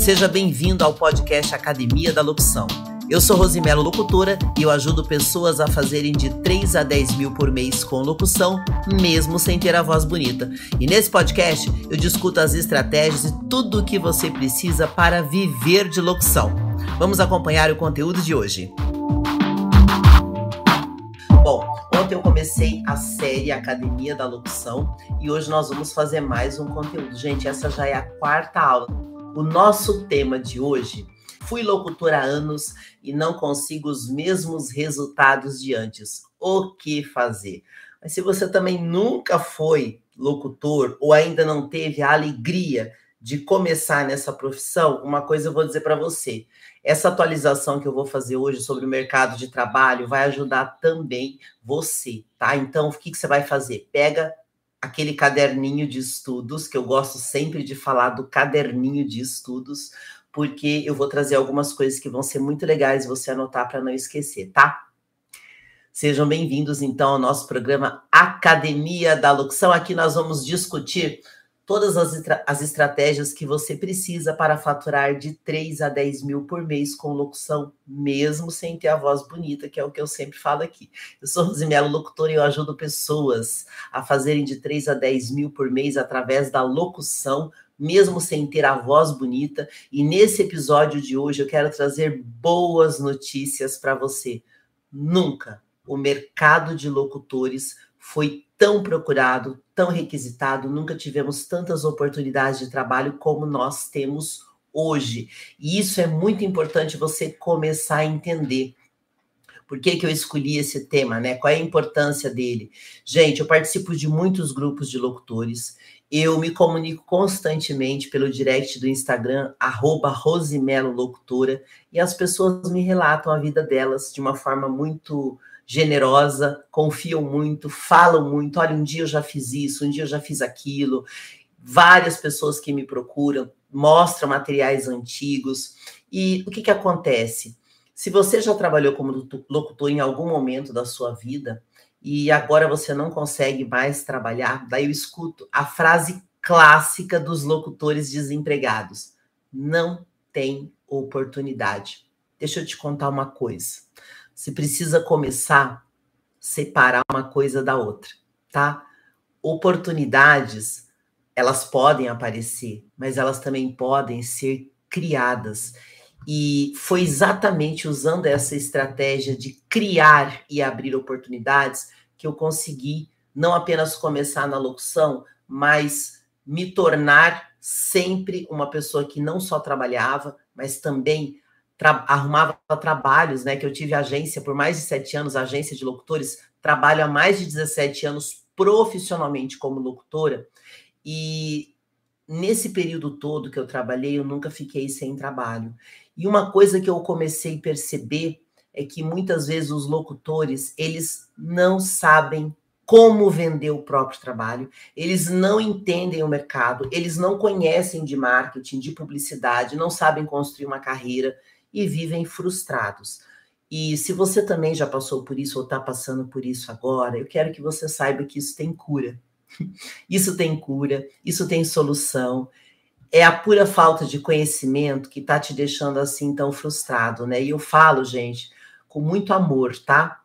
Seja bem-vindo ao podcast Academia da Locução. Eu sou Rosimelo Locutora e eu ajudo pessoas a fazerem de 3 a 10 mil por mês com locução, mesmo sem ter a voz bonita. E nesse podcast eu discuto as estratégias e tudo o que você precisa para viver de locução. Vamos acompanhar o conteúdo de hoje. Bom, ontem eu comecei a série Academia da Locução e hoje nós vamos fazer mais um conteúdo. Gente, essa já é a 4ª aula. O nosso tema de hoje: fui locutora há anos e não consigo os mesmos resultados de antes. O que fazer? Mas se você também nunca foi locutor ou ainda não teve a alegria de começar nessa profissão, uma coisa eu vou dizer para você. Essa atualização que eu vou fazer hoje sobre o mercado de trabalho vai ajudar também você, tá? Então, o que você vai fazer? Pega aquele caderninho de estudos, que eu gosto sempre de falar do caderninho de estudos, porque eu vou trazer algumas coisas que vão ser muito legais você anotar para não esquecer, tá? Sejam bem-vindos, então, ao nosso programa Academia da Locução. Aqui nós vamos discutir todas as estratégias que você precisa para faturar de 3 a 10 mil por mês com locução, mesmo sem ter a voz bonita, que é o que eu sempre falo aqui. Eu sou Rosimelo Locutora e eu ajudo pessoas a fazerem de 3 a 10 mil por mês através da locução, mesmo sem ter a voz bonita. E nesse episódio de hoje eu quero trazer boas notícias para você. Nunca o mercado de locutores foi tão procurado, tão requisitado, nunca tivemos tantas oportunidades de trabalho como nós temos hoje. E isso é muito importante você começar a entender. Por que eu escolhi esse tema, né? Qual é a importância dele? Gente, eu participo de muitos grupos de locutores, eu me comunico constantemente pelo direct do Instagram, @RosimeloLocutora, e as pessoas me relatam a vida delas de uma forma muito generosa, confiam muito, falam muito. Olha, um dia eu já fiz isso, um dia eu já fiz aquilo. Várias pessoas que me procuram, mostram materiais antigos. E o que acontece? Se você já trabalhou como locutor em algum momento da sua vida e agora você não consegue mais trabalhar, daí eu escuto a frase clássica dos locutores desempregados: não tem oportunidade. Deixa eu te contar uma coisa. Você precisa começar a separar uma coisa da outra, tá? Oportunidades, elas podem aparecer, mas elas também podem ser criadas. E foi exatamente usando essa estratégia de criar e abrir oportunidades que eu consegui não apenas começar na locução, mas me tornar sempre uma pessoa que não só trabalhava, mas também arrumava trabalhos, né? Que eu tive agência por mais de 7 anos, agência de locutores, trabalho há mais de 17 anos profissionalmente como locutora, e nesse período todo que eu trabalhei, eu nunca fiquei sem trabalho. E uma coisa que eu comecei a perceber é que muitas vezes os locutores, eles não sabem como vender o próprio trabalho, eles não entendem o mercado, eles não conhecem de marketing, de publicidade, não sabem construir uma carreira e vivem frustrados. E se você também já passou por isso ou está passando por isso agora, eu quero que você saiba que isso tem cura. Isso tem cura, isso tem solução. É a pura falta de conhecimento que está te deixando assim tão frustrado, né? E eu falo, gente, com muito amor, tá?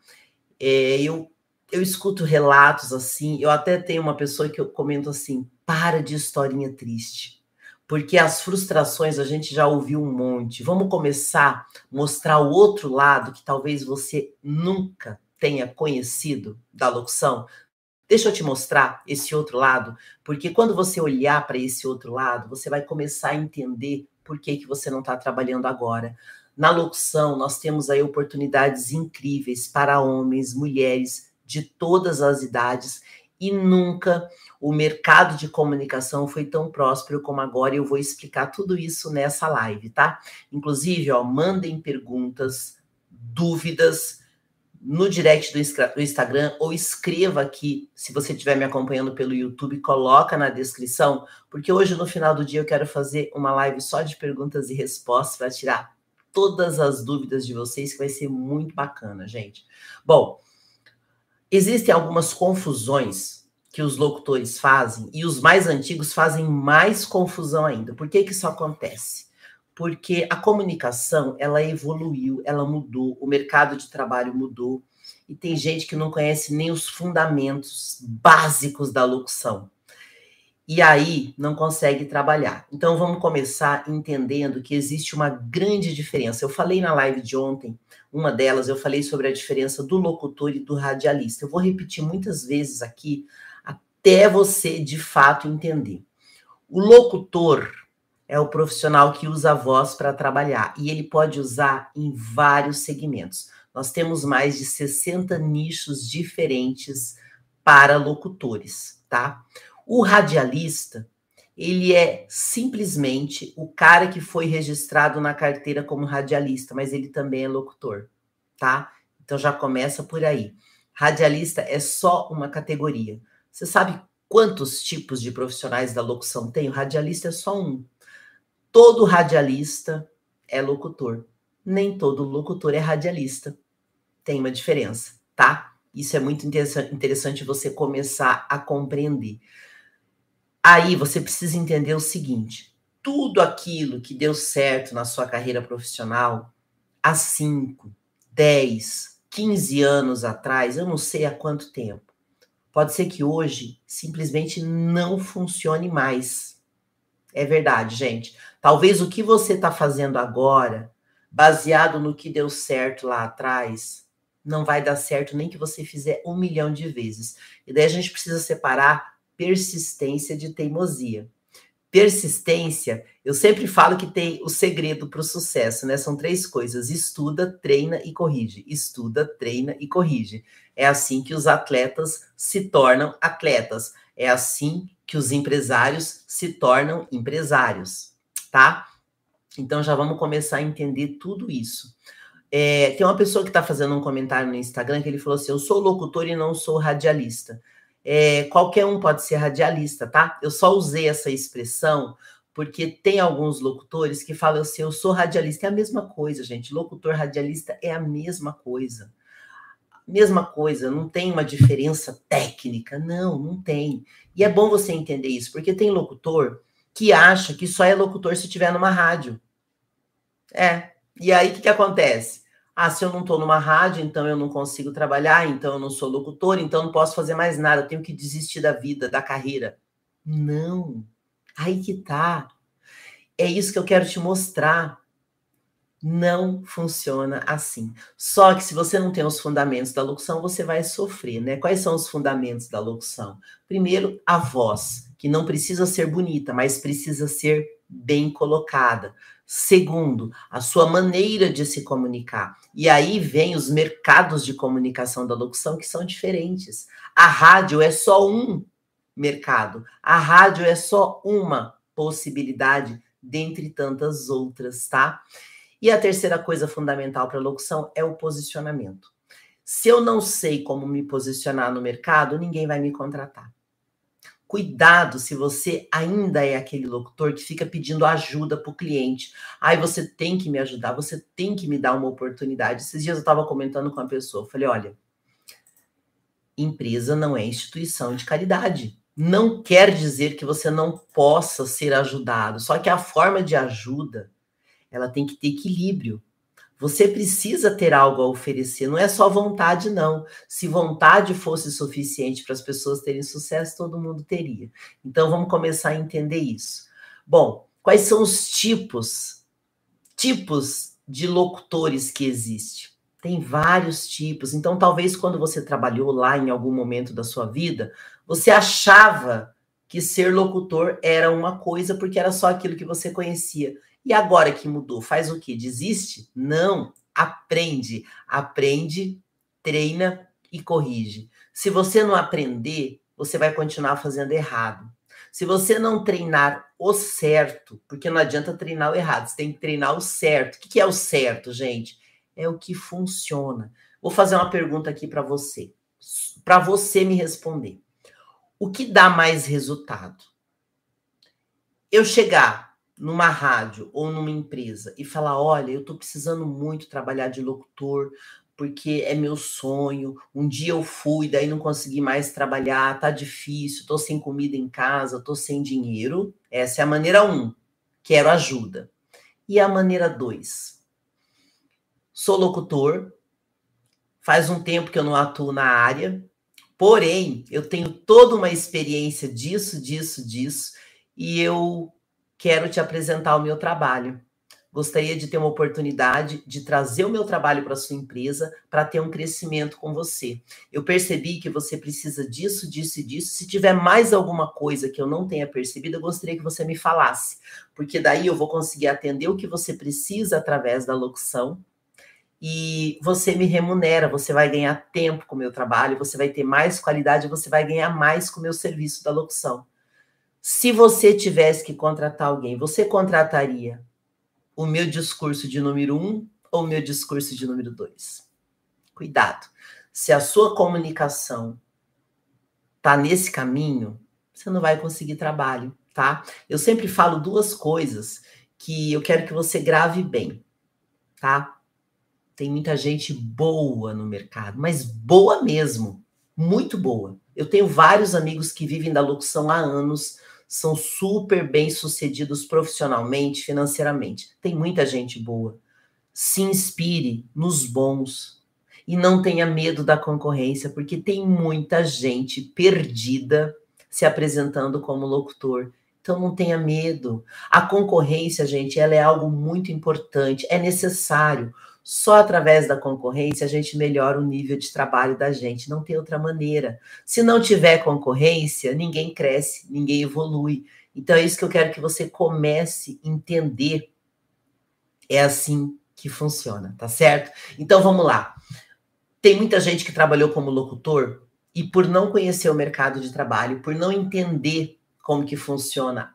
Eu escuto relatos assim, eu até tenho uma pessoa que eu comento assim: para de historinha triste. Porque as frustrações a gente já ouviu um monte. Vamos começar a mostrar o outro lado que talvez você nunca tenha conhecido da locução? Deixa eu te mostrar esse outro lado, porque quando você olhar para esse outro lado, você vai começar a entender por que você não está trabalhando agora. Na locução, nós temos aí oportunidades incríveis para homens, mulheres, de todas as idades, e nunca o mercado de comunicação foi tão próspero como agora. Eu vou explicar tudo isso nessa live, tá? Inclusive, mandem perguntas, dúvidas no direct do Instagram, ou escreva aqui, se você estiver me acompanhando pelo YouTube, coloca na descrição, porque hoje, no final do dia, eu quero fazer uma live só de perguntas e respostas para tirar todas as dúvidas de vocês, que vai ser muito bacana, gente. Bom, existem algumas confusões que os locutores fazem, e os mais antigos fazem mais confusão ainda. Por que isso acontece? Porque a comunicação, ela evoluiu, ela mudou, o mercado de trabalho mudou, e tem gente que não conhece nem os fundamentos básicos da locução. E aí não consegue trabalhar. Então vamos começar entendendo que existe uma grande diferença. Eu falei na live de ontem, uma delas, eu falei sobre a diferença do locutor e do radialista. Eu vou repetir muitas vezes aqui, até você de fato entender. O locutor é o profissional que usa a voz para trabalhar e ele pode usar em vários segmentos. Nós temos mais de 60 nichos diferentes para locutores, tá? O radialista, ele é simplesmente o cara que foi registrado na carteira como radialista, mas ele também é locutor, tá? Então já começa por aí. Radialista é só uma categoria. Você sabe quantos tipos de profissionais da locução tem? O radialista é só um. Todo radialista é locutor. Nem todo locutor é radialista. Tem uma diferença, tá? Isso é muito interessante você começar a compreender. Aí você precisa entender o seguinte: tudo aquilo que deu certo na sua carreira profissional há 5, 10, 15 anos atrás, eu não sei há quanto tempo, pode ser que hoje simplesmente não funcione mais. É verdade, gente. Talvez o que você está fazendo agora, baseado no que deu certo lá atrás, não vai dar certo nem que você fizer 1 milhão de vezes. E daí a gente precisa separar persistência de teimosia. Persistência, eu sempre falo que tem o segredo para o sucesso, né? São 3 coisas: estuda, treina e corrige. Estuda, treina e corrige. É assim que os atletas se tornam atletas. É assim que os empresários se tornam empresários, tá? Então já vamos começar a entender tudo isso. Tem uma pessoa que está fazendo um comentário no Instagram que ele falou assim: eu sou locutor e não sou radialista. Qualquer um pode ser radialista, tá? Eu só usei essa expressão porque tem alguns locutores que falam assim: eu sou radialista. É a mesma coisa, gente. Locutor, radialista é a mesma coisa. Mesma coisa, não tem uma diferença técnica. Não, não tem. E é bom você entender isso, porque tem locutor que acha que só é locutor se estiver numa rádio. E aí o que acontece? Se eu não estou numa rádio, então eu não consigo trabalhar, então eu não sou locutor, então eu não posso fazer mais nada, eu tenho que desistir da vida, da carreira. Não, aí que tá. É isso que eu quero te mostrar. Não funciona assim. Só que se você não tem os fundamentos da locução, você vai sofrer, né? Quais são os fundamentos da locução? Primeiro, a voz, que não precisa ser bonita, mas precisa ser bem colocada. Segundo, a sua maneira de se comunicar. E aí vem os mercados de comunicação da locução, que são diferentes. A rádio é só um mercado. A rádio é só uma possibilidade, dentre tantas outras, tá? E a terceira coisa fundamental para a locução é o posicionamento. Se eu não sei como me posicionar no mercado, ninguém vai me contratar. Cuidado se você ainda é aquele locutor que fica pedindo ajuda para o cliente. Você tem que me ajudar, você tem que me dar uma oportunidade. Esses dias eu estava comentando com uma pessoa, falei: olha, empresa não é instituição de caridade. Não quer dizer que você não possa ser ajudado, só que a forma de ajuda, ela tem que ter equilíbrio. Você precisa ter algo a oferecer, não é só vontade, não. Se vontade fosse suficiente para as pessoas terem sucesso, todo mundo teria. Então, vamos começar a entender isso. Bom, quais são os tipos de locutores que existem? Tem vários tipos. Então, talvez quando você trabalhou lá em algum momento da sua vida, você achava que ser locutor era uma coisa porque era só aquilo que você conhecia. E agora que mudou, faz o quê? Desiste? Não, aprende. Aprende, treina e corrige. Se você não aprender, você vai continuar fazendo errado. Se você não treinar o certo, porque não adianta treinar o errado, você tem que treinar o certo. O que é o certo, gente? É o que funciona. Vou fazer uma pergunta aqui para você me responder. O que dá mais resultado? Eu chegar numa rádio ou numa empresa e falar: olha, eu estou precisando muito trabalhar de locutor, porque é meu sonho. Um dia eu fui, daí não consegui mais trabalhar, tá difícil, estou sem comida em casa, estou sem dinheiro. Essa é a maneira 1. Quero ajuda. E a maneira 2. Sou locutor, faz um tempo que eu não atuo na área, porém, eu tenho toda uma experiência disso, e eu quero te apresentar o meu trabalho. Gostaria de ter uma oportunidade de trazer o meu trabalho para a sua empresa para ter um crescimento com você. Eu percebi que você precisa disso, disso e disso. Se tiver mais alguma coisa que eu não tenha percebido, eu gostaria que você me falasse, porque daí eu vou conseguir atender o que você precisa através da locução e você me remunera, você vai ganhar tempo com o meu trabalho, você vai ter mais qualidade, você vai ganhar mais com o meu serviço da locução. Se você tivesse que contratar alguém, você contrataria o meu discurso de número 1 ou o meu discurso de número 2? Cuidado. Se a sua comunicação está nesse caminho, você não vai conseguir trabalho, tá? Eu sempre falo duas coisas que eu quero que você grave bem, tá? Tem muita gente boa no mercado, mas boa mesmo, muito boa. Eu tenho vários amigos que vivem da locução há anos, são super bem-sucedidos profissionalmente, financeiramente. Tem muita gente boa. Se inspire nos bons e não tenha medo da concorrência, porque tem muita gente perdida se apresentando como locutor. Então não tenha medo. A concorrência, gente, ela é algo muito importante, é necessário. Só através da concorrência a gente melhora o nível de trabalho da gente, não tem outra maneira. Se não tiver concorrência, ninguém cresce, ninguém evolui. Então é isso que eu quero que você comece a entender. É assim que funciona, tá certo? Então vamos lá. Tem muita gente que trabalhou como locutor e por não conhecer o mercado de trabalho, por não entender como que funciona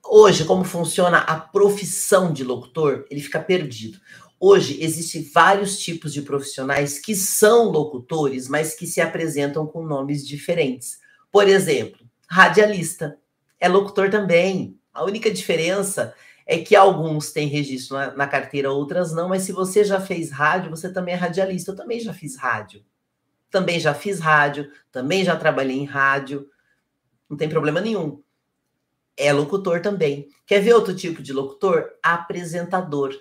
hoje, como funciona a profissão de locutor, ele fica perdido. Hoje, existem vários tipos de profissionais que são locutores, mas que se apresentam com nomes diferentes. Por exemplo, radialista. É locutor também. A única diferença é que alguns têm registro na carteira, outras não, mas se você já fez rádio, você também é radialista. Eu também já fiz rádio. Também já fiz rádio, também já trabalhei em rádio. Não tem problema nenhum. É locutor também. Quer ver outro tipo de locutor? Apresentador,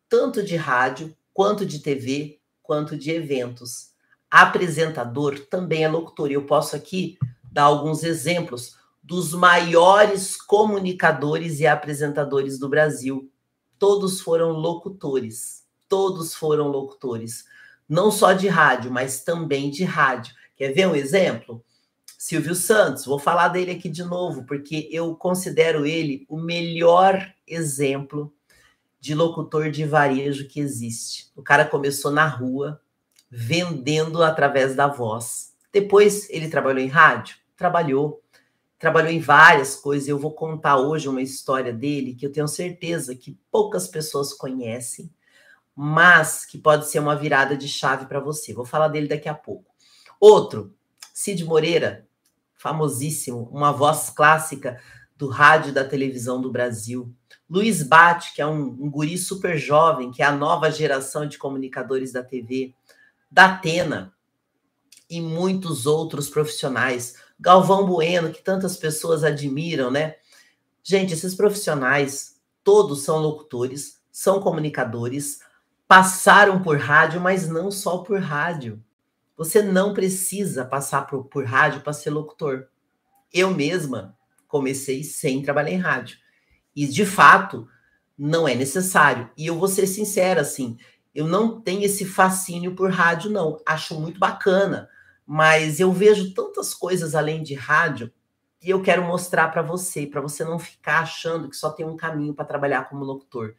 tanto de rádio, quanto de TV, quanto de eventos. Apresentador também é locutor. E eu posso aqui dar alguns exemplos dos maiores comunicadores e apresentadores do Brasil. Todos foram locutores. Todos foram locutores. Não só de rádio, mas também de rádio. Quer ver um exemplo? Silvio Santos, vou falar dele aqui de novo, porque eu considero ele o melhor exemplo de locutor de varejo que existe. O cara começou na rua, vendendo através da voz. Depois ele trabalhou em rádio? Trabalhou em várias coisas. Eu vou contar hoje uma história dele que eu tenho certeza que poucas pessoas conhecem, mas que pode ser uma virada de chave para você. Vou falar dele daqui a pouco. Outro, Cid Moreira, famosíssimo, uma voz clássica do rádio e da televisão do Brasil. Luiz Bate, que é um guri super jovem, que é a nova geração de comunicadores da TV. Datena e muitos outros profissionais. Galvão Bueno, que tantas pessoas admiram, né? Gente, esses profissionais, todos são locutores, são comunicadores, passaram por rádio, mas não só por rádio. Você não precisa passar por rádio para ser locutor. Eu mesma comecei sem trabalhar em rádio. E, de fato, não é necessário. E eu vou ser sincera, assim, eu não tenho esse fascínio por rádio, não. Acho muito bacana, mas eu vejo tantas coisas além de rádio e eu quero mostrar para você não ficar achando que só tem um caminho para trabalhar como locutor.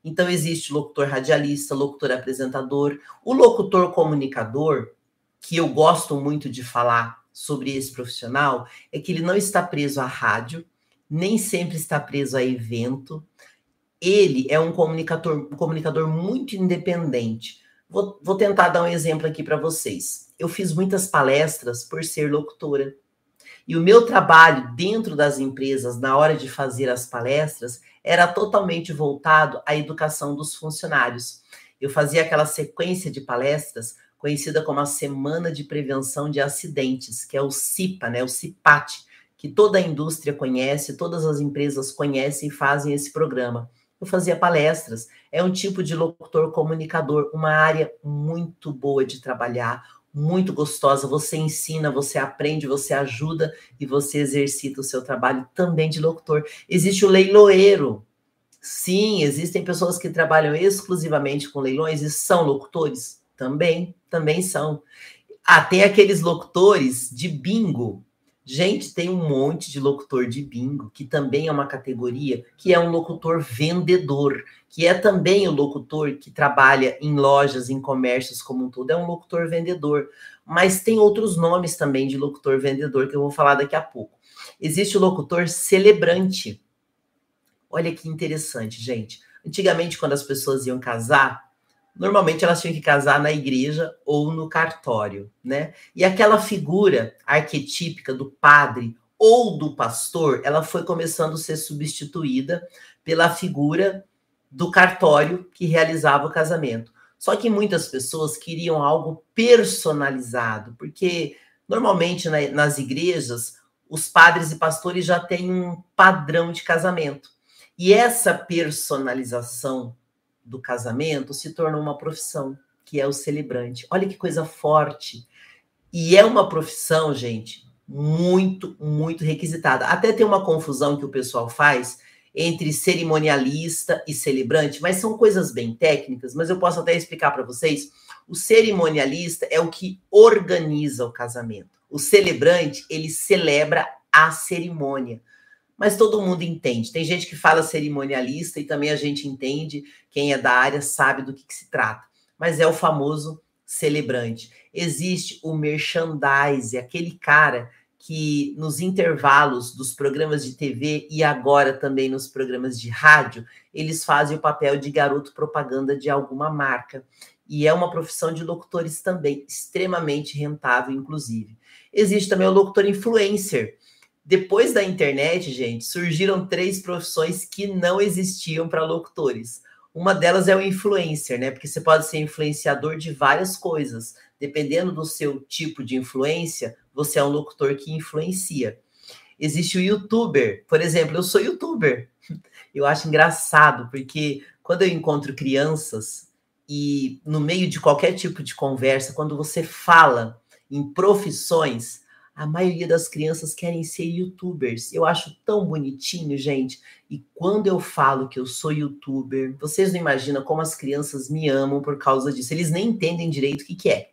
Então, existe locutor radialista, locutor apresentador, o locutor comunicador, que eu gosto muito de falar sobre esse profissional, é que ele não está preso à rádio, nem sempre está preso a evento. Ele é um comunicador muito independente. Vou tentar dar um exemplo aqui para vocês. Eu fiz muitas palestras por ser locutora. E o meu trabalho dentro das empresas, na hora de fazer as palestras, era totalmente voltado à educação dos funcionários. Eu fazia aquela sequência de palestras conhecida como a Semana de Prevenção de Acidentes, que é o CIPA, né? O CIPAT, que toda a indústria conhece, todas as empresas conhecem e fazem esse programa. Eu fazia palestras. É um tipo de locutor comunicador, uma área muito boa de trabalhar, muito gostosa. Você ensina, você aprende, você ajuda e você exercita o seu trabalho também de locutor. Existe o leiloeiro. Sim, existem pessoas que trabalham exclusivamente com leilões e são locutores. Também são. Ah, tem aqueles locutores de bingo. Gente, tem um monte de locutor de bingo, que também é uma categoria, que é um locutor vendedor, que é também o locutor que trabalha em lojas, em comércios como um todo, é um locutor vendedor. Mas tem outros nomes também de locutor vendedor, que eu vou falar daqui a pouco. Existe o locutor celebrante. Olha que interessante, gente. Antigamente, quando as pessoas iam casar, normalmente elas tinham que casar na igreja ou no cartório, né? E aquela figura arquetípica do padre ou do pastor, ela foi começando a ser substituída pela figura do cartório que realizava o casamento. Só que muitas pessoas queriam algo personalizado, porque normalmente nas igrejas, os padres e pastores já têm um padrão de casamento. E essa personalização do casamento se tornou uma profissão, que é o celebrante. Olha que coisa forte. E é uma profissão, gente, muito, muito requisitada. Até tem uma confusão que o pessoal faz entre cerimonialista e celebrante, mas são coisas bem técnicas, mas eu posso até explicar para vocês. O cerimonialista é o que organiza o casamento. O celebrante, ele celebra a cerimônia. Mas todo mundo entende. Tem gente que fala cerimonialista e também a gente entende, quem é da área sabe do que se trata. Mas é o famoso celebrante. Existe o merchandise, aquele cara que nos intervalos dos programas de TV e agora também nos programas de rádio, eles fazem o papel de garoto propaganda de alguma marca. E é uma profissão de locutores também, extremamente rentável, inclusive. Existe também o locutor influencer. Depois da internet, gente, surgiram 3 profissões que não existiam para locutores. Uma delas é o influencer, né? Porque você pode ser influenciador de várias coisas. Dependendo do seu tipo de influência, você é um locutor que influencia. Existe o youtuber. Por exemplo, eu sou youtuber. Eu acho engraçado, porque quando eu encontro crianças e no meio de qualquer tipo de conversa, quando você fala em profissões, a maioria das crianças querem ser youtubers. Eu acho tão bonitinho, gente. E quando eu falo que eu sou youtuber, vocês não imaginam como as crianças me amam por causa disso. Eles nem entendem direito o que é.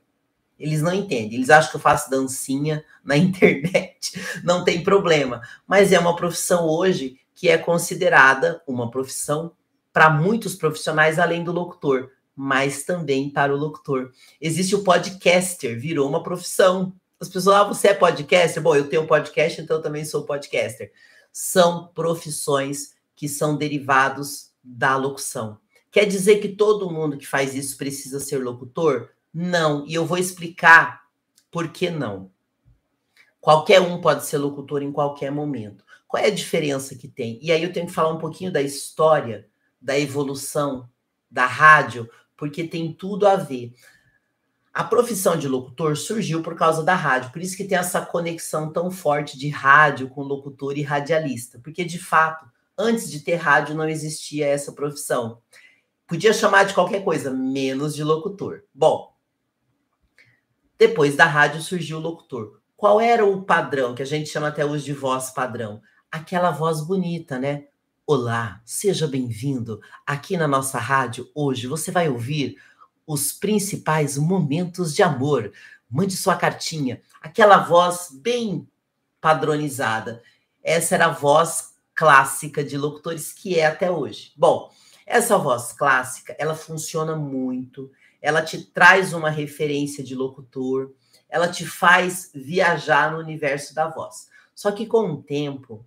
Eles não entendem. Eles acham que eu faço dancinha na internet. Não tem problema. Mas é uma profissão hoje que é considerada uma profissão para muitos profissionais, além do locutor, mas também para o locutor. Existe o podcaster, virou uma profissão. As pessoas, você é podcaster? Bom, eu tenho um podcast, então eu também sou podcaster. São profissões que são derivados da locução. Quer dizer que todo mundo que faz isso precisa ser locutor? Não, e eu vou explicar por que não. Qualquer um pode ser locutor em qualquer momento. Qual é a diferença que tem? E aí eu tenho que falar um pouquinho da história, da evolução da rádio, porque tem tudo a ver. A profissão de locutor surgiu por causa da rádio, por isso que tem essa conexão tão forte de rádio com locutor e radialista, porque de fato, antes de ter rádio não existia essa profissão. Podia chamar de qualquer coisa, menos de locutor. Bom, depois da rádio surgiu o locutor. Qual era o padrão, que a gente chama até hoje de voz padrão? Aquela voz bonita, né? Olá, seja bem-vindo. Aqui na nossa rádio, hoje, você vai ouvir os principais momentos de amor. Mande sua cartinha. Aquela voz bem padronizada. Essa era a voz clássica de locutores que é até hoje. Bom, essa voz clássica, ela funciona muito. Ela te traz uma referência de locutor. Ela te faz viajar no universo da voz. Só que com o tempo,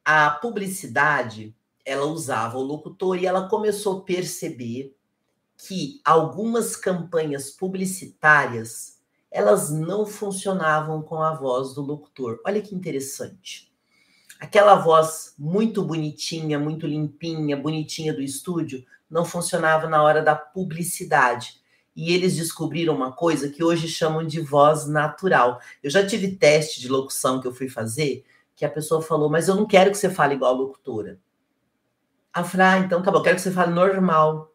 a publicidade, ela usava o locutor e ela começou a perceber que algumas campanhas publicitárias, elas não funcionavam com a voz do locutor. Olha que interessante. Aquela voz muito bonitinha, muito limpinha, bonitinha do estúdio, não funcionava na hora da publicidade. E eles descobriram uma coisa que hoje chamam de voz natural. Eu já tive teste de locução que eu fui fazer, que a pessoa falou, mas eu não quero que você fale igual a locutora. Aí eu falei, então tá bom, eu quero que você fale normal.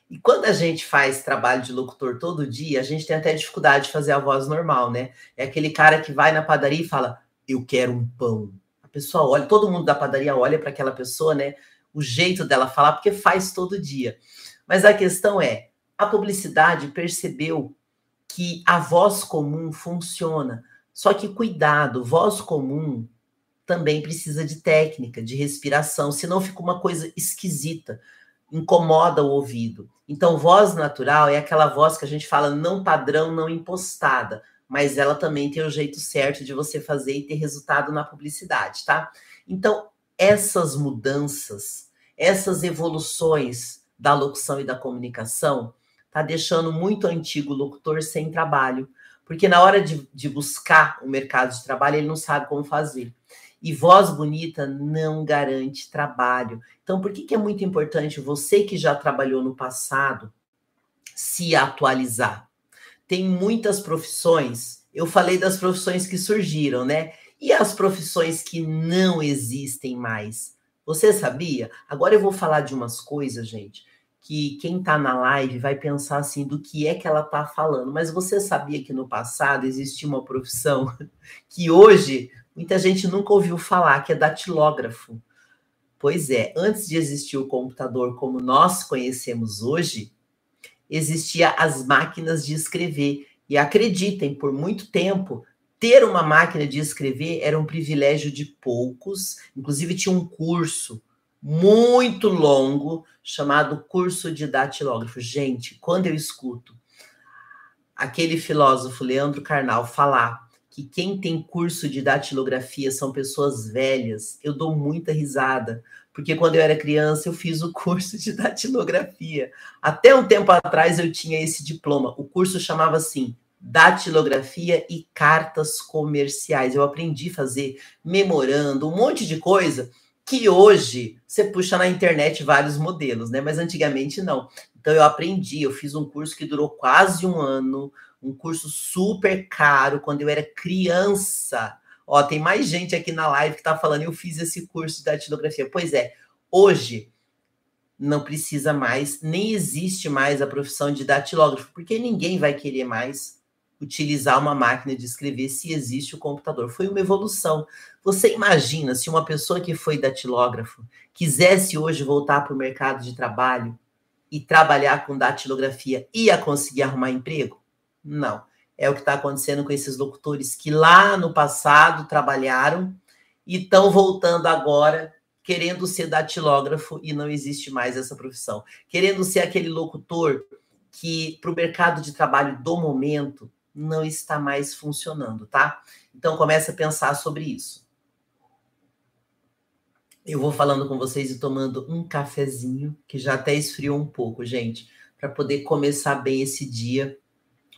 E quando a gente faz trabalho de locutor todo dia, a gente tem até dificuldade de fazer a voz normal, né? É aquele cara que vai na padaria e fala, eu quero um pão. A pessoa olha, todo mundo da padaria olha para aquela pessoa, né? O jeito dela falar, porque faz todo dia. Mas a questão é, a publicidade percebeu que a voz comum funciona. Só que cuidado, voz comum também precisa de técnica, de respiração, senão fica uma coisa esquisita, incomoda o ouvido. Então, voz natural é aquela voz que a gente fala não padrão, não impostada, mas ela também tem o jeito certo de você fazer e ter resultado na publicidade, tá? Então, essas mudanças, essas evoluções da locução e da comunicação, tá deixando muito antigo locutor sem trabalho, porque na hora de buscar o mercado de trabalho, ele não sabe como fazer. E voz bonita não garante trabalho. Então, por que é muito importante você que já trabalhou no passado se atualizar? Tem muitas profissões, eu falei das profissões que surgiram, né? E as profissões que não existem mais? Você sabia? Agora eu vou falar de umas coisas, gente, que quem tá na live vai pensar assim, do que é que ela tá falando. Mas você sabia que no passado existia uma profissão que hoje muita gente nunca ouviu falar, que é datilógrafo? Pois é, antes de existir o computador como nós conhecemos hoje, existia as máquinas de escrever. E acreditem, por muito tempo, ter uma máquina de escrever era um privilégio de poucos. Inclusive, tinha um curso muito longo chamado curso de datilógrafo. Gente, quando eu escuto aquele filósofo Leandro Carnal falar que quem tem curso de datilografia são pessoas velhas, eu dou muita risada, porque quando eu era criança eu fiz o curso de datilografia. Até um tempo atrás eu tinha esse diploma. O curso chamava assim, datilografia e cartas comerciais. Eu aprendi a fazer memorando, um monte de coisa que hoje você puxa na internet vários modelos, né? Mas antigamente não. Então eu aprendi, eu fiz um curso que durou quase um ano, um curso super caro, quando eu era criança. Ó, tem mais gente aqui na live que tá falando, eu fiz esse curso de datilografia. Pois é, hoje não precisa mais, nem existe mais a profissão de datilógrafo, porque ninguém vai querer mais utilizar uma máquina de escrever se existe o computador. Foi uma evolução. Você imagina se uma pessoa que foi datilógrafo quisesse hoje voltar para o mercado de trabalho e trabalhar com datilografia, ia conseguir arrumar emprego? Não. É o que está acontecendo com esses locutores que lá no passado trabalharam e estão voltando agora querendo ser datilógrafo e não existe mais essa profissão. Querendo ser aquele locutor que para o mercado de trabalho do momento não está mais funcionando, tá? Então começa a pensar sobre isso. Eu vou falando com vocês e tomando um cafezinho, que já até esfriou um pouco, gente, para poder começar bem esse dia.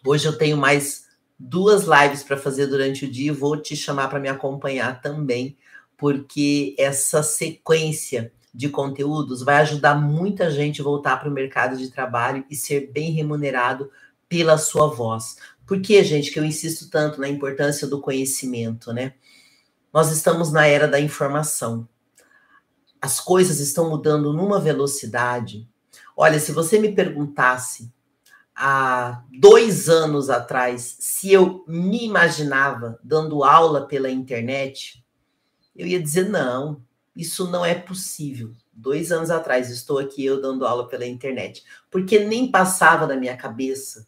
Hoje eu tenho mais 2 lives para fazer durante o dia e vou te chamar para me acompanhar também, porque essa sequência de conteúdos vai ajudar muita gente a voltar para o mercado de trabalho e ser bem remunerado pela sua voz. Por que, gente, que eu insisto tanto na importância do conhecimento, né? Nós estamos na era da informação. As coisas estão mudando numa velocidade. Olha, se você me perguntasse há 2 anos atrás se eu me imaginava dando aula pela internet, eu ia dizer não, isso não é possível. 2 anos atrás estou aqui eu dando aula pela internet, porque nem passava na minha cabeça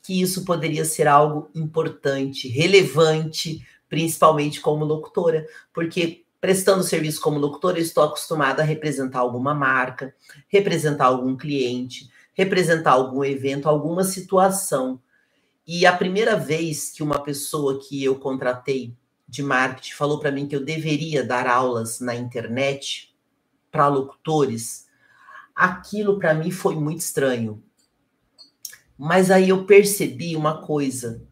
que isso poderia ser algo importante, relevante, principalmente como locutora, porque prestando serviço como locutora, eu estou acostumada a representar alguma marca, representar algum cliente, representar algum evento, alguma situação. E a primeira vez que uma pessoa que eu contratei de marketing falou para mim que eu deveria dar aulas na internet para locutores, aquilo para mim foi muito estranho. Mas aí eu percebi uma coisa,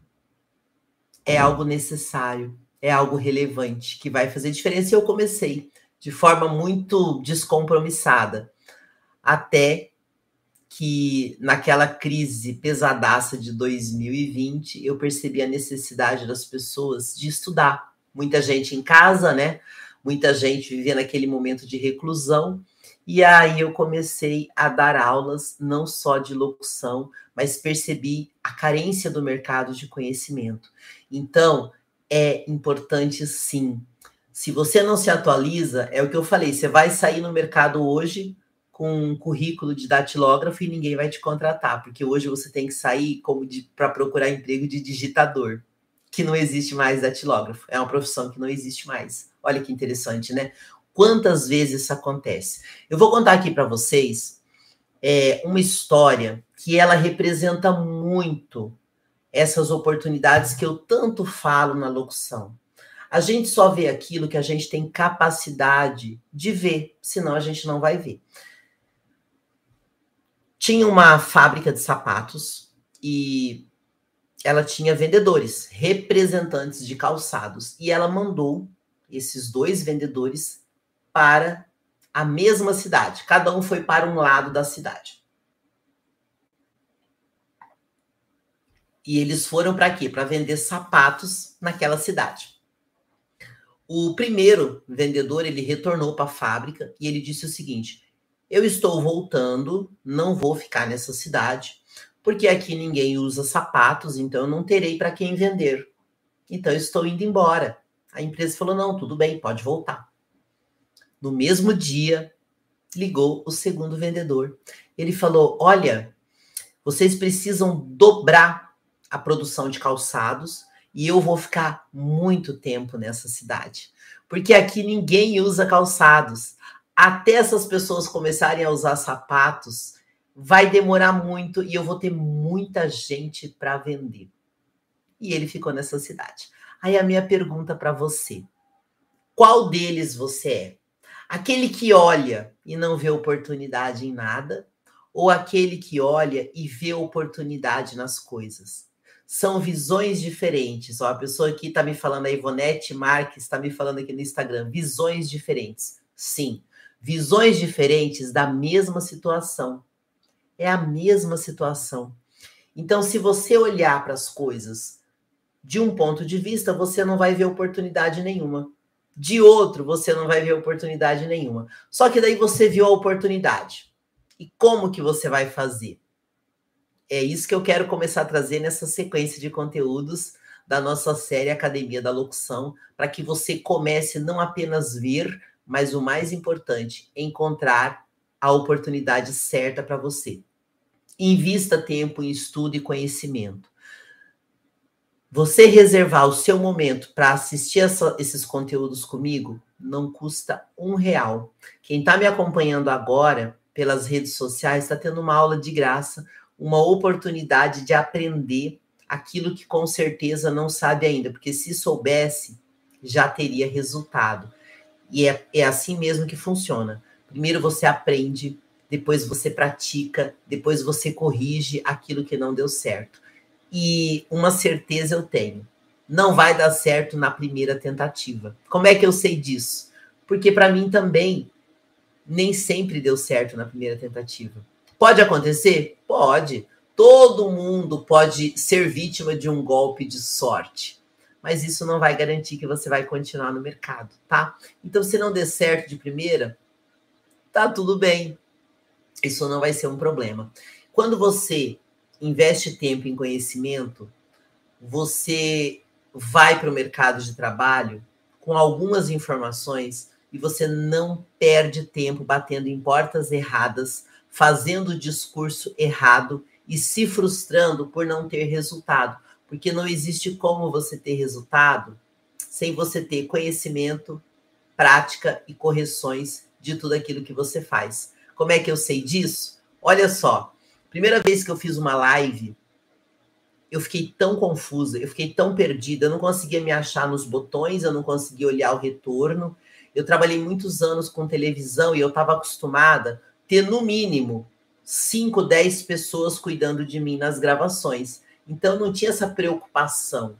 é algo necessário, é algo relevante, que vai fazer diferença. E eu comecei de forma muito descompromissada, até que naquela crise pesadaça de 2020, eu percebi a necessidade das pessoas de estudar muita gente em casa, né? Muita gente vivendo aquele momento de reclusão. E aí eu comecei a dar aulas, não só de locução, mas percebi a carência do mercado de conhecimento. Então, é importante sim. Se você não se atualiza, é o que eu falei, você vai sair no mercado hoje com um currículo de datilógrafo e ninguém vai te contratar, porque hoje você tem que sair para procurar emprego de digitador, que não existe mais datilógrafo. É uma profissão que não existe mais. Olha que interessante, né? Quantas vezes isso acontece? Eu vou contar aqui para vocês uma história que ela representa muito essas oportunidades que eu tanto falo na locução. A gente só vê aquilo que a gente tem capacidade de ver, senão a gente não vai ver. Tinha uma fábrica de sapatos e ela tinha vendedores, representantes de calçados, e ela mandou esses 2 vendedores para a mesma cidade. Cada um foi para um lado da cidade. E eles foram para quê? Para vender sapatos naquela cidade. O primeiro vendedor, ele retornou para a fábrica e ele disse o seguinte: eu estou voltando, não vou ficar nessa cidade, porque aqui ninguém usa sapatos, então eu não terei para quem vender. Então eu estou indo embora. A empresa falou: não, tudo bem, pode voltar. No mesmo dia, ligou o segundo vendedor. Ele falou: olha, vocês precisam dobrar a produção de calçados e eu vou ficar muito tempo nessa cidade, porque aqui ninguém usa calçados. Até essas pessoas começarem a usar sapatos, vai demorar muito e eu vou ter muita gente para vender. E ele ficou nessa cidade. Aí a minha pergunta para você: qual deles você é? Aquele que olha e não vê oportunidade em nada, ou aquele que olha e vê oportunidade nas coisas? São visões diferentes. Ó, a pessoa aqui está me falando, a Ivonete Marques está me falando aqui no Instagram, visões diferentes. Sim, visões diferentes da mesma situação. É a mesma situação. Então, se você olhar para as coisas de um ponto de vista, você não vai ver oportunidade nenhuma. De outro, você não vai ver oportunidade nenhuma. Só que daí você viu a oportunidade. E como que você vai fazer? É isso que eu quero começar a trazer nessa sequência de conteúdos da nossa série Academia da Locução, para que você comece não apenas ver, mas o mais importante, encontrar a oportunidade certa para você. Invista tempo em estudo e conhecimento. Você reservar o seu momento para assistir esses conteúdos comigo não custa R$1. Quem está me acompanhando agora pelas redes sociais está tendo uma aula de graça, uma oportunidade de aprender aquilo que com certeza não sabe ainda, porque se soubesse, já teria resultado. E é assim mesmo que funciona. Primeiro você aprende, depois você pratica, depois você corrige aquilo que não deu certo. E uma certeza eu tenho: não vai dar certo na primeira tentativa. Como é que eu sei disso? Porque para mim também nem sempre deu certo na primeira tentativa. Pode acontecer? Pode. Todo mundo pode ser vítima de um golpe de sorte. Mas isso não vai garantir que você vai continuar no mercado, tá? Então, se não der certo de primeira, tá tudo bem. Isso não vai ser um problema. Quando você investe tempo em conhecimento, você vai para o mercado de trabalho com algumas informações e você não perde tempo batendo em portas erradas, fazendo o discurso errado e se frustrando por não ter resultado. Porque não existe como você ter resultado sem você ter conhecimento, prática e correções de tudo aquilo que você faz. Como é que eu sei disso? Olha só, primeira vez que eu fiz uma live, eu fiquei tão confusa, eu fiquei tão perdida, eu não conseguia me achar nos botões, eu não conseguia olhar o retorno. Eu trabalhei muitos anos com televisão e eu estava acostumada a ter, no mínimo, 5, 10 pessoas cuidando de mim nas gravações. Então, não tinha essa preocupação.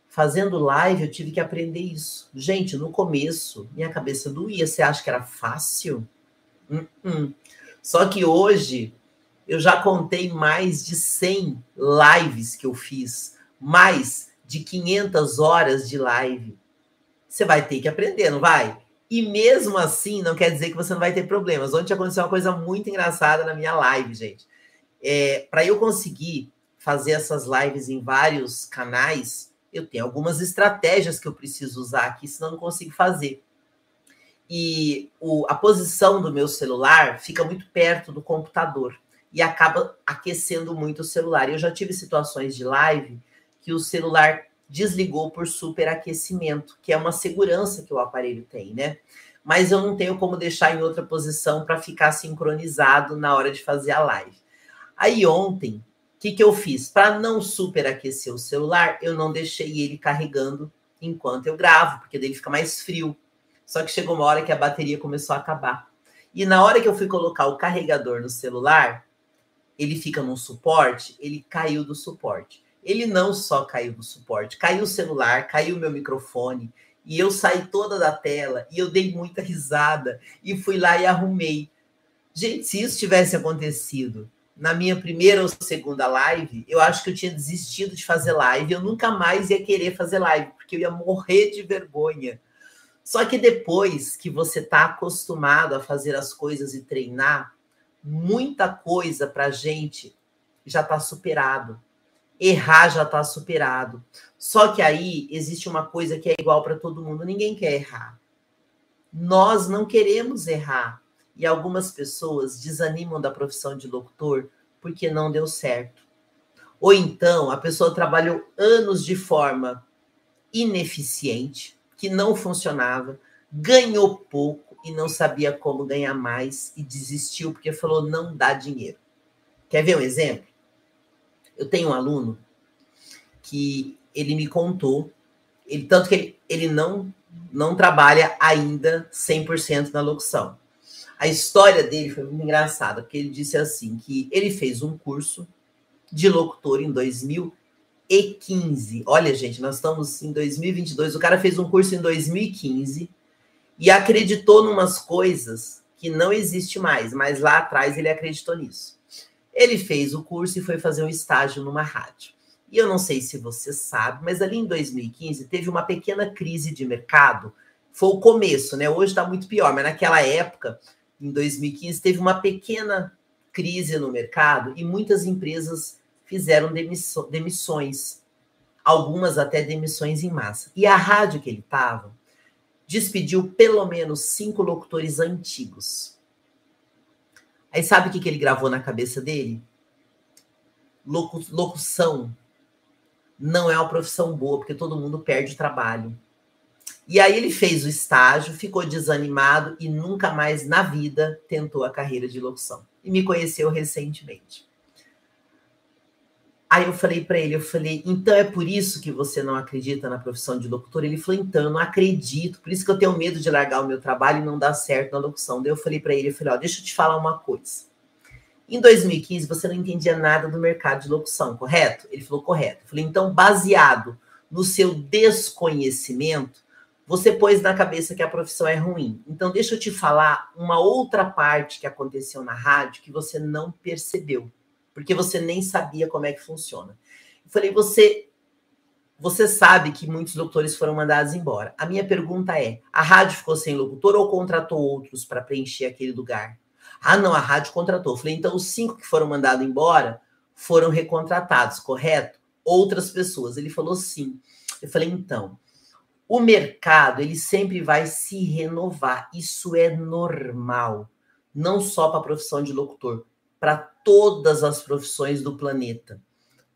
Fazendo live, eu tive que aprender isso. Gente, no começo, minha cabeça doía. Você acha que era fácil? Só que hoje, eu já contei mais de 100 lives que eu fiz. Mais de 500 horas de live. Você vai ter que aprender, não vai? E mesmo assim, não quer dizer que você não vai ter problemas. Ontem aconteceu uma coisa muito engraçada na minha live, gente. Para eu conseguir fazer essas lives em vários canais, eu tenho algumas estratégias que eu preciso usar aqui, senão eu não consigo fazer. E a posição do meu celular fica muito perto do computador e acaba aquecendo muito o celular. Eu já tive situações de live que o celular desligou por superaquecimento, que é uma segurança que o aparelho tem, né? Mas eu não tenho como deixar em outra posição para ficar sincronizado na hora de fazer a live. Aí ontem, o que eu fiz? Para não superaquecer o celular, eu não deixei ele carregando enquanto eu gravo, porque daí ele fica mais frio. Só que chegou uma hora que a bateria começou a acabar. E na hora que eu fui colocar o carregador no celular, ele fica num suporte, ele caiu do suporte. Ele não só caiu do suporte, caiu o celular, caiu o meu microfone, e eu saí toda da tela, e eu dei muita risada, e fui lá e arrumei. Gente, se isso tivesse acontecido na minha primeira ou segunda live, eu acho que eu tinha desistido de fazer live, eu nunca mais ia querer fazer live, porque eu ia morrer de vergonha. Só que depois que você está acostumado a fazer as coisas e treinar, muita coisa para a gente já está superado. Errar já está superado. Só que aí existe uma coisa que é igual para todo mundo. Ninguém quer errar. Nós não queremos errar. E algumas pessoas desanimam da profissão de locutor porque não deu certo. Ou então a pessoa trabalhou anos de forma ineficiente, que não funcionava, ganhou pouco e não sabia como ganhar mais e desistiu porque falou não dá dinheiro. Quer ver um exemplo? Eu tenho um aluno que ele me contou, tanto que ele não trabalha ainda 100% na locução. A história dele foi muito engraçada, porque ele disse assim, que ele fez um curso de locutor em 2015. Olha, gente, nós estamos em 2022. O cara fez um curso em 2015 e acreditou em umas coisas que não existe mais, mas lá atrás ele acreditou nisso. Ele fez o curso e foi fazer um estágio numa rádio. E eu não sei se você sabe, mas ali em 2015 teve uma pequena crise de mercado. Foi o começo, né? Hoje está muito pior, mas naquela época, em 2015, teve uma pequena crise no mercado e muitas empresas fizeram demissões, algumas até demissões em massa. E a rádio que ele estava despediu pelo menos 5 locutores antigos. Aí sabe o que ele gravou na cabeça dele? Locução não é uma profissão boa, porque todo mundo perde trabalho. E aí ele fez o estágio, ficou desanimado e nunca mais na vida tentou a carreira de locução. E me conheceu recentemente. Aí eu falei para ele, então é por isso que você não acredita na profissão de locutor? Ele falou, então, eu não acredito, por isso que eu tenho medo de largar o meu trabalho e não dar certo na locução. Daí eu falei para ele, ó, deixa eu te falar uma coisa. Em 2015, você não entendia nada do mercado de locução, correto? Ele falou, correto. Eu falei, então, baseado no seu desconhecimento, você pôs na cabeça que a profissão é ruim. Então, deixa eu te falar uma outra parte que aconteceu na rádio que você não percebeu, porque você nem sabia como é que funciona. Eu falei, você sabe que muitos locutores foram mandados embora. A minha pergunta é, a rádio ficou sem locutor ou contratou outros para preencher aquele lugar? Ah, não, a rádio contratou. Eu falei, então os 5 que foram mandados embora foram recontratados, correto? Outras pessoas. Ele falou sim. Eu falei, então, o mercado, ele sempre vai se renovar. Isso é normal. Não só para a profissão de locutor, para todas as profissões do planeta.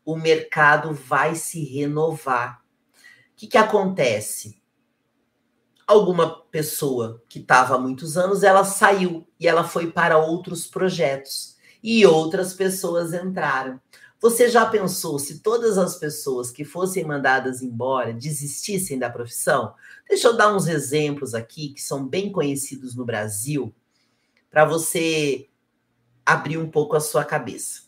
O mercado vai se renovar. O que acontece? Alguma pessoa que estava há muitos anos, ela saiu e ela foi para outros projetos. E outras pessoas entraram. Você já pensou se todas as pessoas que fossem mandadas embora desistissem da profissão? Deixa eu dar uns exemplos aqui que são bem conhecidos no Brasil, para você abrir um pouco a sua cabeça.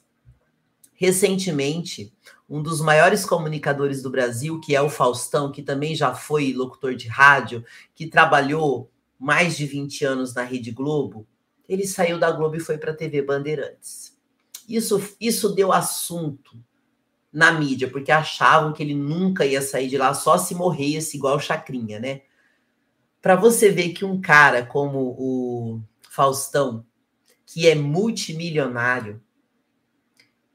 Recentemente, um dos maiores comunicadores do Brasil, que é o Faustão, que também já foi locutor de rádio, que trabalhou mais de 20 anos na Rede Globo, ele saiu da Globo e foi para a TV Bandeirantes. Isso deu assunto na mídia, porque achavam que ele nunca ia sair de lá, só se morresse igual Chacrinha, né? para você ver que um cara como o Faustão, que é multimilionário,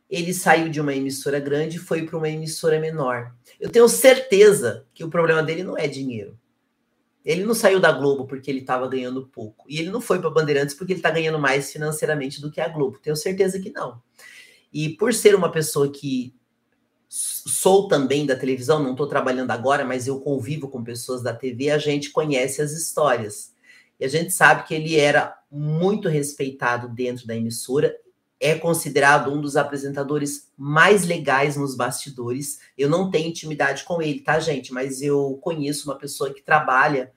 ele saiu de uma emissora grande e foi para uma emissora menor. Eu tenho certeza que o problema dele não é dinheiro. Ele não saiu da Globo porque ele estava ganhando pouco. E ele não foi para Bandeirantes porque ele está ganhando mais financeiramente do que a Globo. Tenho certeza que não. E por ser uma pessoa que sou também da televisão, não estou trabalhando agora, mas eu convivo com pessoas da TV, a gente conhece as histórias. E a gente sabe que ele era muito respeitado dentro da emissora, é considerado um dos apresentadores mais legais nos bastidores. Eu não tenho intimidade com ele, tá, gente? Mas eu conheço uma pessoa que trabalha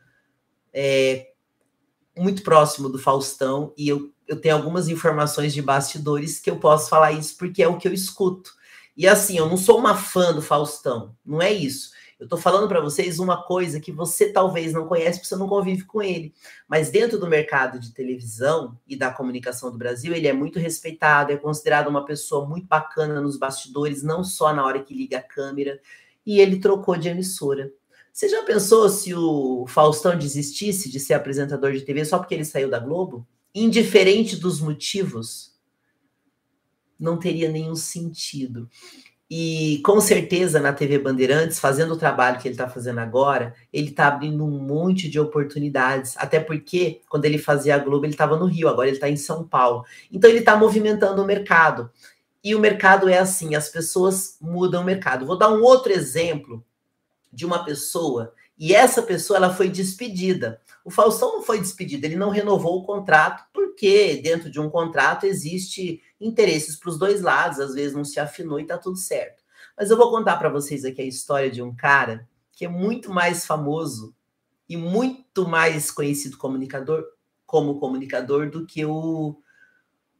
muito próximo do Faustão e eu tenho algumas informações de bastidores que eu posso falar isso porque é o que eu escuto. E assim, eu não sou uma fã do Faustão, não é isso. Eu tô falando para vocês uma coisa que você talvez não conhece porque você não convive com ele. Mas dentro do mercado de televisão e da comunicação do Brasil, ele é muito respeitado, é considerado uma pessoa muito bacana nos bastidores, não só na hora que liga a câmera. E ele trocou de emissora. Você já pensou se o Faustão desistisse de ser apresentador de TV só porque ele saiu da Globo? Indiferente dos motivos, não teria nenhum sentido. E com certeza na TV Bandeirantes, fazendo o trabalho que ele está fazendo agora, ele está abrindo um monte de oportunidades. Até porque quando ele fazia a Globo, ele estava no Rio, agora ele está em São Paulo. Então ele está movimentando o mercado. E o mercado é assim, as pessoas mudam o mercado. Vou dar um outro exemplo de uma pessoa, e essa pessoa ela foi despedida. O Faustão não foi despedido, ele não renovou o contrato, porque dentro de um contrato existe interesses para os dois lados, às vezes não se afinou e está tudo certo. Mas eu vou contar para vocês aqui a história de um cara que é muito mais famoso e muito mais conhecido como comunicador do que o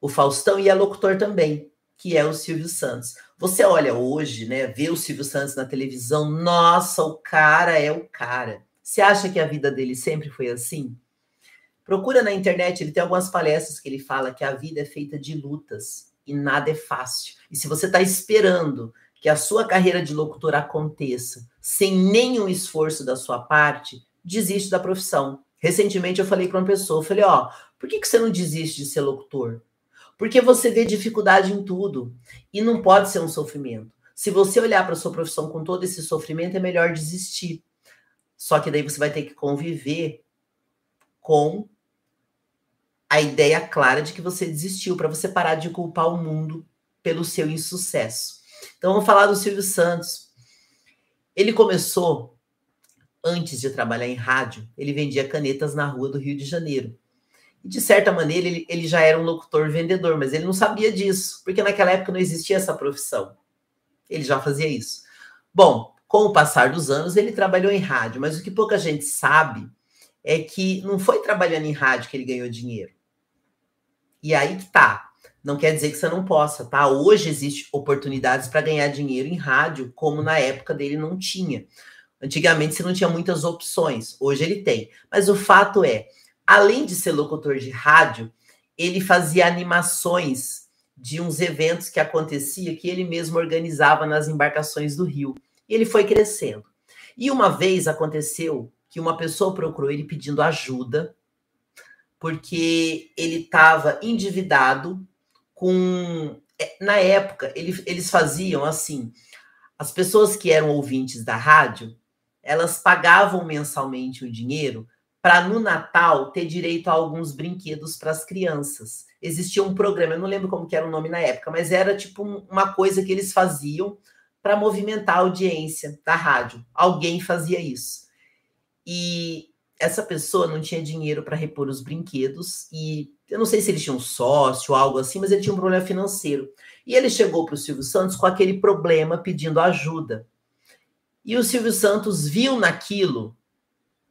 Faustão, e é locutor também, que é o Silvio Santos. Você olha hoje, né, vê o Silvio Santos na televisão, nossa, o cara é o cara. Você acha que a vida dele sempre foi assim? Procura na internet, ele tem algumas palestras que ele fala que a vida é feita de lutas e nada é fácil. E se você está esperando que a sua carreira de locutor aconteça sem nenhum esforço da sua parte, desiste da profissão. Recentemente eu falei para uma pessoa, eu falei, por que você não desiste de ser locutor? Porque você vê dificuldade em tudo e não pode ser um sofrimento. Se você olhar para a sua profissão com todo esse sofrimento, é melhor desistir. Só que daí você vai ter que conviver com a ideia clara de que você desistiu, para você parar de culpar o mundo pelo seu insucesso. Então, vamos falar do Silvio Santos. Ele começou, antes de trabalhar em rádio, ele vendia canetas na rua do Rio de Janeiro. E, de certa maneira, ele já era um locutor vendedor, mas ele não sabia disso, porque naquela época não existia essa profissão. Ele já fazia isso. Bom, com o passar dos anos, ele trabalhou em rádio, mas o que pouca gente sabe é que não foi trabalhando em rádio que ele ganhou dinheiro. E aí que tá. Não quer dizer que você não possa, tá? Hoje existem oportunidades para ganhar dinheiro em rádio, como na época dele não tinha. Antigamente você não tinha muitas opções, hoje ele tem. Mas o fato é, além de ser locutor de rádio, ele fazia animações de uns eventos que acontecia, que ele mesmo organizava nas embarcações do Rio. E ele foi crescendo. E uma vez aconteceu que uma pessoa procurou ele pedindo ajuda, porque ele estava endividado com... Na época, eles faziam assim, as pessoas que eram ouvintes da rádio, elas pagavam mensalmente o dinheiro para no Natal ter direito a alguns brinquedos para as crianças. Existia um programa, eu não lembro como que era o nome na época, mas era tipo uma coisa que eles faziam para movimentar a audiência da rádio. Alguém fazia isso. E essa pessoa não tinha dinheiro para repor os brinquedos e eu não sei se ele tinha um sócio ou algo assim, mas ele tinha um problema financeiro. E ele chegou para o Silvio Santos com aquele problema pedindo ajuda. E o Silvio Santos viu naquilo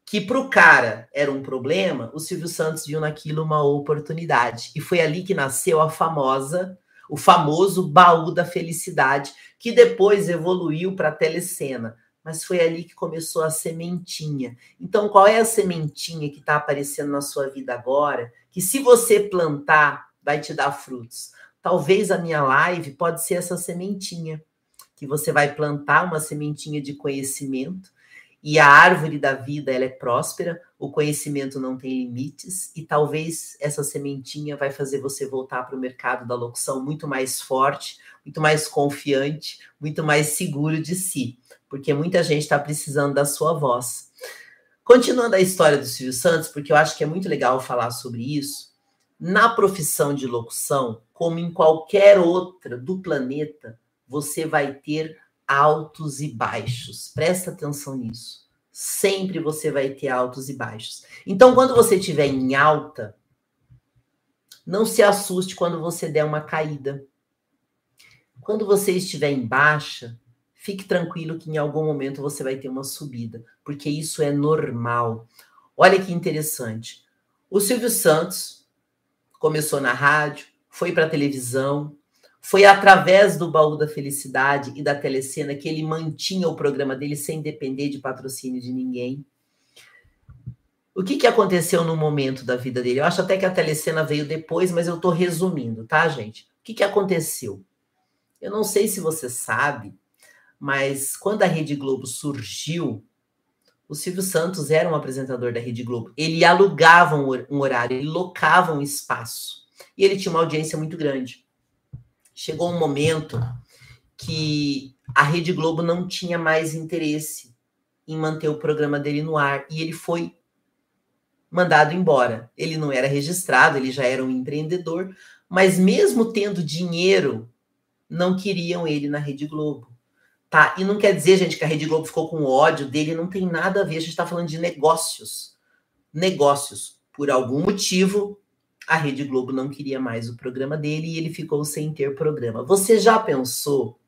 que para o cara era um problema, o Silvio Santos viu naquilo uma oportunidade. E foi ali que nasceu o famoso Baú da Felicidade, que depois evoluiu para a telecena. Mas foi ali que começou a sementinha. Então, qual é a sementinha que está aparecendo na sua vida agora? Que se você plantar, vai te dar frutos. Talvez a minha live pode ser essa sementinha, que você vai plantar uma sementinha de conhecimento e a árvore da vida ela é próspera, o conhecimento não tem limites, e talvez essa sementinha vai fazer você voltar para o mercado da locução muito mais forte, muito mais confiante, muito mais seguro de si, porque muita gente está precisando da sua voz. Continuando a história do Silvio Santos, porque eu acho que é muito legal falar sobre isso, na profissão de locução, como em qualquer outra do planeta, você vai ter altos e baixos. Presta atenção nisso. Sempre você vai ter altos e baixos. Então, quando você estiver em alta, não se assuste quando você der uma caída. Quando você estiver em baixa, fique tranquilo que em algum momento você vai ter uma subida, porque isso é normal. Olha que interessante. O Silvio Santos começou na rádio, foi para a televisão, foi através do Baú da Felicidade e da Telecena que ele mantinha o programa dele sem depender de patrocínio de ninguém. O que aconteceu no momento da vida dele? Eu acho até que a Telecena veio depois, mas eu estou resumindo, tá, gente? O que aconteceu? Eu não sei se você sabe, mas quando a Rede Globo surgiu, o Silvio Santos era um apresentador da Rede Globo. Ele alugava um horário, ele locava um espaço. E ele tinha uma audiência muito grande. Chegou um momento que a Rede Globo não tinha mais interesse em manter o programa dele no ar. E ele foi mandado embora. Ele não era registrado, ele já era um empreendedor. Mas mesmo tendo dinheiro, não queriam ele na Rede Globo. Tá? E não quer dizer, gente, que a Rede Globo ficou com ódio dele. Não tem nada a ver. A gente está falando de negócios. Negócios. Por algum motivo, a Rede Globo não queria mais o programa dele e ele ficou sem ter programa. Você já pensou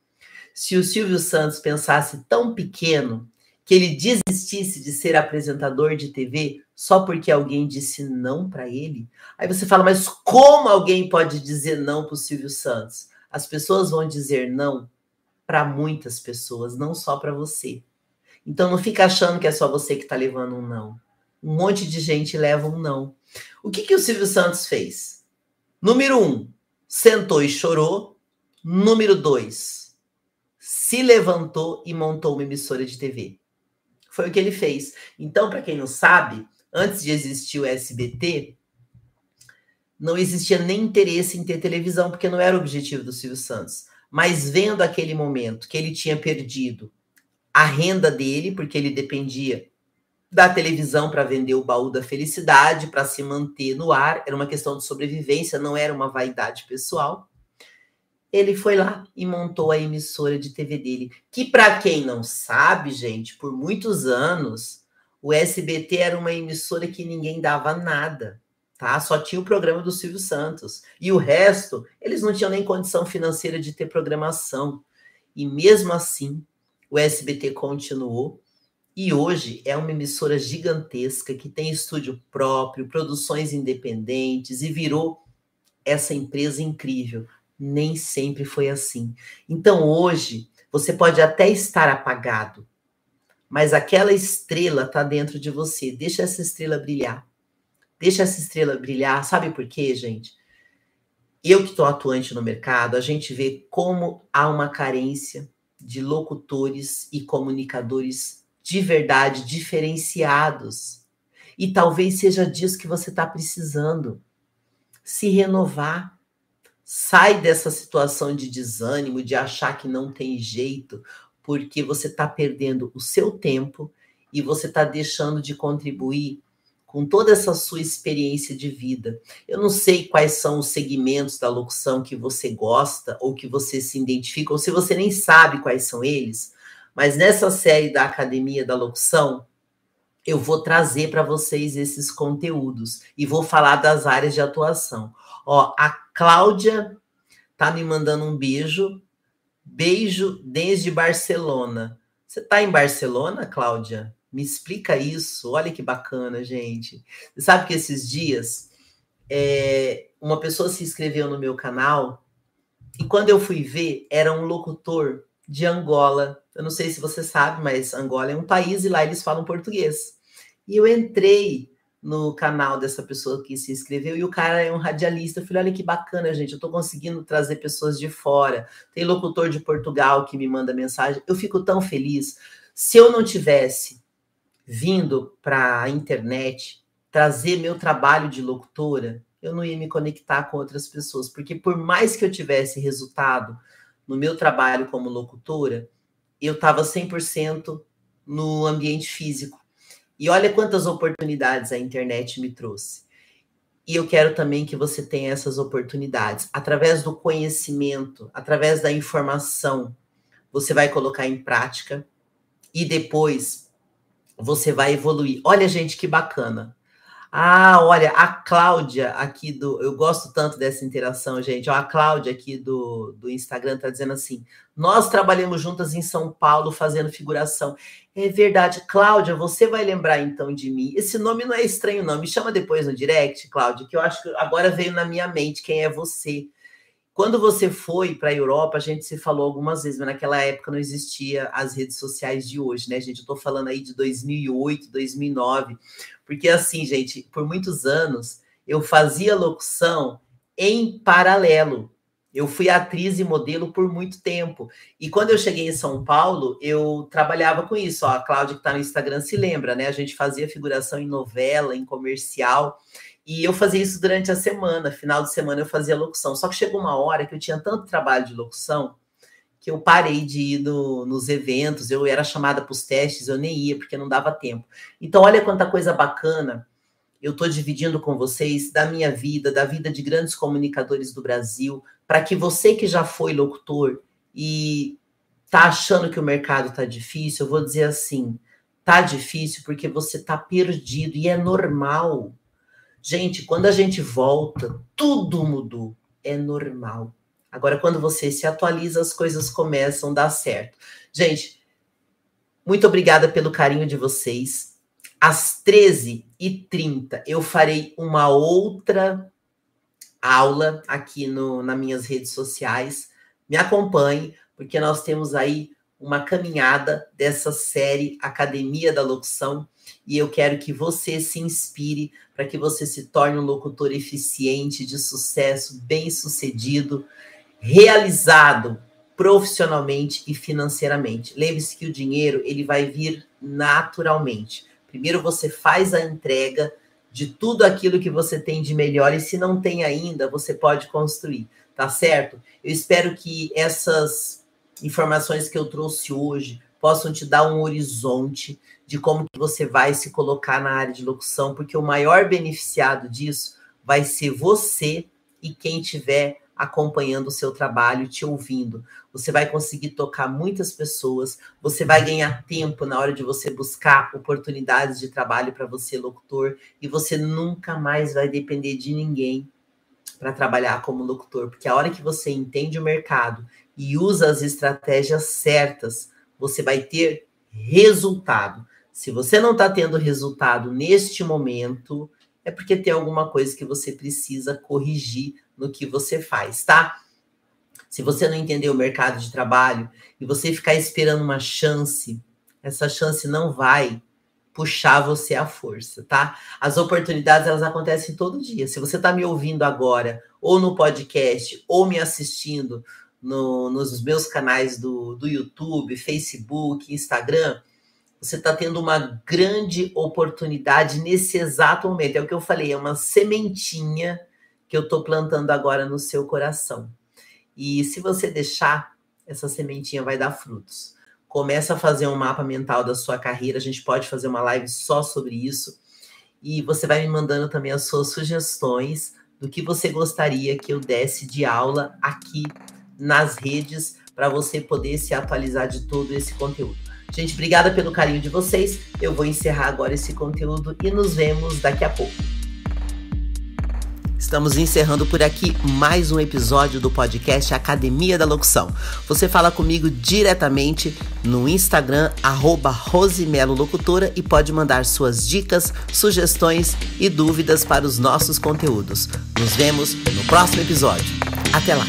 se o Silvio Santos pensasse tão pequeno que ele desistisse de ser apresentador de TV só porque alguém disse não para ele? Aí você fala, mas como alguém pode dizer não para o Silvio Santos? As pessoas vão dizer não para muitas pessoas, não só para você. Então não fica achando que é só você que está levando um não. Um monte de gente leva um não. O que o Silvio Santos fez? Número 1, sentou e chorou. Número 2, se levantou e montou uma emissora de TV. Foi o que ele fez. Então, para quem não sabe, antes de existir o SBT, não existia nem interesse em ter televisão, porque não era o objetivo do Silvio Santos. Mas vendo aquele momento que ele tinha perdido a renda dele, porque ele dependia da televisão para vender o Baú da Felicidade, para se manter no ar, era uma questão de sobrevivência, não era uma vaidade pessoal. Ele foi lá e montou a emissora de TV dele, que para quem não sabe, gente, por muitos anos, o SBT era uma emissora que ninguém dava nada, tá? Só tinha o programa do Silvio Santos. E o resto, eles não tinham nem condição financeira de ter programação. E mesmo assim, o SBT continuou. E hoje é uma emissora gigantesca que tem estúdio próprio, produções independentes e virou essa empresa incrível. Nem sempre foi assim. Então hoje você pode até estar apagado, mas aquela estrela está dentro de você. Deixa essa estrela brilhar. Deixa essa estrela brilhar. Sabe por quê, gente? Eu que estou atuante no mercado, a gente vê como há uma carência de locutores e comunicadores de verdade, diferenciados. E talvez seja disso que você está precisando. Se renovar. Sai dessa situação de desânimo, de achar que não tem jeito, porque você está perdendo o seu tempo e você está deixando de contribuir com toda essa sua experiência de vida. Eu não sei quais são os segmentos da locução que você gosta ou que você se identifica, ou se você nem sabe quais são eles, mas nessa série da Academia da Locução, eu vou trazer para vocês esses conteúdos e vou falar das áreas de atuação. Ó, a Cláudia tá me mandando um beijo. Beijo desde Barcelona. Você tá em Barcelona, Cláudia? Me explica isso. Olha que bacana, gente. Você sabe que esses dias uma pessoa se inscreveu no meu canal e quando eu fui ver, era um locutor de Angola. Eu não sei se você sabe, mas Angola é um país e lá eles falam português. E eu entrei no canal dessa pessoa que se inscreveu e o cara é um radialista. Eu falei, olha que bacana, gente, eu tô conseguindo trazer pessoas de fora. Tem locutor de Portugal que me manda mensagem. Eu fico tão feliz. Se eu não tivesse vindo para a internet, trazer meu trabalho de locutora, eu não ia me conectar com outras pessoas, porque por mais que eu tivesse resultado no meu trabalho como locutora, eu estava 100% no ambiente físico. E olha quantas oportunidades a internet me trouxe. E eu quero também que você tenha essas oportunidades. Através do conhecimento, através da informação, você vai colocar em prática e depois você vai evoluir. Olha, gente, que bacana. Olha, a Cláudia aqui eu gosto tanto dessa interação, gente. Ó, a Cláudia aqui do Instagram tá dizendo assim: nós trabalhamos juntas em São Paulo fazendo figuração. É verdade. Cláudia, você vai lembrar então de mim. Esse nome não é estranho, não. Me chama depois no direct, Cláudia, que eu acho que agora veio na minha mente quem é você. Quando você foi para a Europa, a gente se falou algumas vezes, mas naquela época não existia as redes sociais de hoje, né, gente? Eu tô falando aí de 2008, 2009, porque assim, gente, por muitos anos eu fazia locução em paralelo. Eu fui atriz e modelo por muito tempo. E quando eu cheguei em São Paulo, eu trabalhava com isso. Ó, a Cláudia que tá no Instagram se lembra, né? A gente fazia figuração em novela, em comercial. E eu fazia isso durante a semana, final de semana eu fazia locução. Só que chegou uma hora que eu tinha tanto trabalho de locução que eu parei de ir nos eventos, eu era chamada para os testes, eu nem ia porque não dava tempo. Então olha quanta coisa bacana eu estou dividindo com vocês da minha vida, da vida de grandes comunicadores do Brasil, para que você que já foi locutor e tá achando que o mercado tá difícil, eu vou dizer assim, tá difícil porque você tá perdido e é normal. Gente, quando a gente volta, tudo mudou. É normal. Agora, quando você se atualiza, as coisas começam a dar certo. Gente, muito obrigada pelo carinho de vocês. Às 13h30, eu farei uma outra aula aqui nas minhas redes sociais. Me acompanhe, porque nós temos aí uma caminhada dessa série Academia da Locução. E eu quero que você se inspire para que você se torne um locutor eficiente, de sucesso, bem-sucedido, realizado profissionalmente e financeiramente. Lembre-se que o dinheiro ele vai vir naturalmente. Primeiro você faz a entrega de tudo aquilo que você tem de melhor e se não tem ainda, você pode construir, tá certo? Eu espero que essas informações que eu trouxe hoje possam te dar um horizonte de como que você vai se colocar na área de locução, porque o maior beneficiado disso vai ser você e quem estiver acompanhando o seu trabalho, te ouvindo. Você vai conseguir tocar muitas pessoas, você vai ganhar tempo na hora de você buscar oportunidades de trabalho para você, locutor, e você nunca mais vai depender de ninguém para trabalhar como locutor, porque a hora que você entende o mercado e usa as estratégias certas, você vai ter resultado. Se você não está tendo resultado neste momento, é porque tem alguma coisa que você precisa corrigir no que você faz, tá? Se você não entender o mercado de trabalho e você ficar esperando uma chance, essa chance não vai puxar você à força, tá? As oportunidades, elas acontecem todo dia. Se você está me ouvindo agora, ou no podcast, ou me assistindo nos meus canais do YouTube, Facebook, Instagram, você está tendo uma grande oportunidade nesse exato momento. É o que eu falei, é uma sementinha que eu estou plantando agora no seu coração. E se você deixar, essa sementinha vai dar frutos. Começa a fazer um mapa mental da sua carreira, a gente pode fazer uma live só sobre isso. E você vai me mandando também as suas sugestões do que você gostaria que eu desse de aula aqui nas redes, para você poder se atualizar de todo esse conteúdo. Gente, obrigada pelo carinho de vocês. Eu vou encerrar agora esse conteúdo e nos vemos daqui a pouco. Estamos encerrando por aqui mais um episódio do podcast Academia da Locução. Você fala comigo diretamente no Instagram, @RosimeloLocutora, e pode mandar suas dicas, sugestões e dúvidas para os nossos conteúdos. Nos vemos no próximo episódio. Até lá!